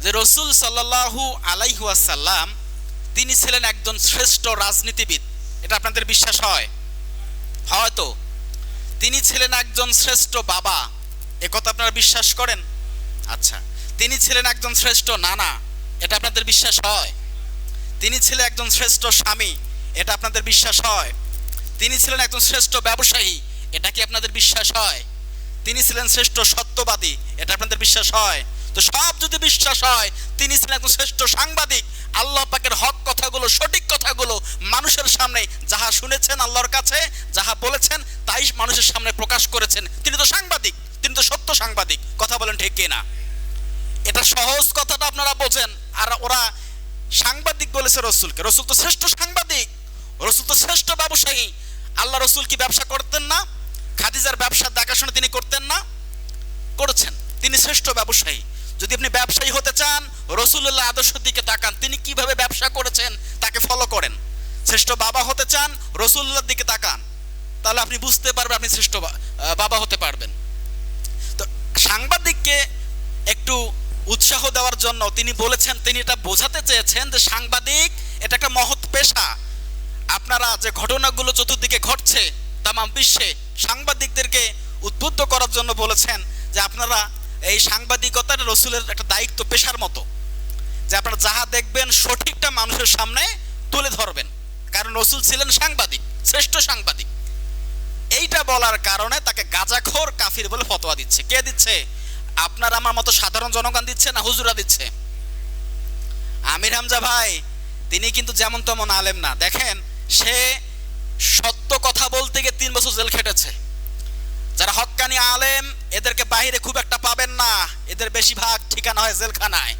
যে রসুল সাল্লাল্লাহু আলাইহি ওয়াসাল্লাম তিনি ছিলেন একজন শ্রেষ্ঠ রাজনীতিবিদ। এটা আপনাদের বিশ্বাস হয়? হয়তো। তিনি ছিলেন একজন শ্রেষ্ঠ বাবা, একথা আপনারা বিশ্বাস করেন? আচ্ছা। তিনি ছিলেন একজন শ্রেষ্ঠ নানা, এটা আপনাদের বিশ্বাস হয়? তিনি ছিলেন একজন শ্রেষ্ঠ স্বামী, এটা আপনাদের বিশ্বাস হয়? তিনি ছিলেন একজন শ্রেষ্ঠ ব্যবসায়ী, এটা কি আপনাদের বিশ্বাস হয়? তিনি ছিলেন শ্রেষ্ঠ সত্যবাদী, এটা আপনাদের বিশ্বাস হয়? তো সব যদি বিশ্বাস হয়, তিনি ছিলেন একজন শ্রেষ্ঠ সাংবাদিক। আল্লাহ পাকের হক কথাগুলো, সঠিক কথাগুলো মানুষের সামনে যাহা শুনেছেন আল্লাহর কাছে, যাহা বলেছেন তাই মানুষের সামনে প্রকাশ করেছেন। তিনি তো সাংবাদিক, তিনি তো সত্য সাংবাদিক। কথা বলেন ঠিক কিনা? এটা সহজ কথাটা আপনারা বোঝেন। আর ওরা সাংবাদিক বলেছে রসুলকে। রসুল তো শ্রেষ্ঠ সাংবাদিক, রসুল তো শ্রেষ্ঠ ব্যবসায়ী। আল্লাহ রসুল কি ব্যবসা করতেন না? খাদিজার ব্যবসার দেখাশোনা তিনি করতেন না? করেছেন। তিনি শ্রেষ্ঠ ব্যবসায়ী। যদি আপনি ব্যবসায়ী হতে চান, রসুল্লাহ আদর্শের দিকে তাকান, তিনি কিভাবে ব্যবসা করেছেন তাকে ফলো করেন। শ্রেষ্ঠ বাবা হতে চান, রসুল্লাহর দিকে তাকান, তাহলে আপনি বুঝতে পারবেন, আপনি শ্রেষ্ঠ বাবা হতে পারবেন। তো সাংবাদিককে একটু উৎসাহ দেওয়ার জন্য তিনি বলেছেন, তিনি এটা বোঝাতে চেয়েছেন যে সাংবাদিক এটা একটা মহৎ পেশা। আপনারা যে ঘটনাগুলো চতুর্দিকে ঘটছে তামাম বিশ্বে, সাংবাদিকদেরকে উদ্বুদ্ধ করার জন্য বলেছেন যে আপনারা এই সাংবাদিকতার রসুলের একটা দায়িত্ব, পেশার মতো, যে আপনারা যাহা দেখবেন সঠিকটা মানুষের সামনে তুলে ধরবেন, কারণ রসুল ছিলেন সাংবাদিক, শ্রেষ্ঠ সাংবাদিক। এইটা বলার কারণে তাকে গাঁজাখোর কাফির বলে ফতোয়া দিচ্ছে। কে দিচ্ছে? আপনার আমার মতো সাধারণ জনগণ দিচ্ছে না হুজুরা দিচ্ছে? আমির হামজা ভাই তিনি কিন্তু যেমন তেমন আলেম না। দেখেন, সে সত্য কথা বলতে গিয়ে 3 বছর জেল খেটেছে। যারা হক্কানি আলেম এদেরকে বাইরে খুব একটা পাবেন না, এদের বেশিরভাগ ঠিকানা হয় জেলখানায়।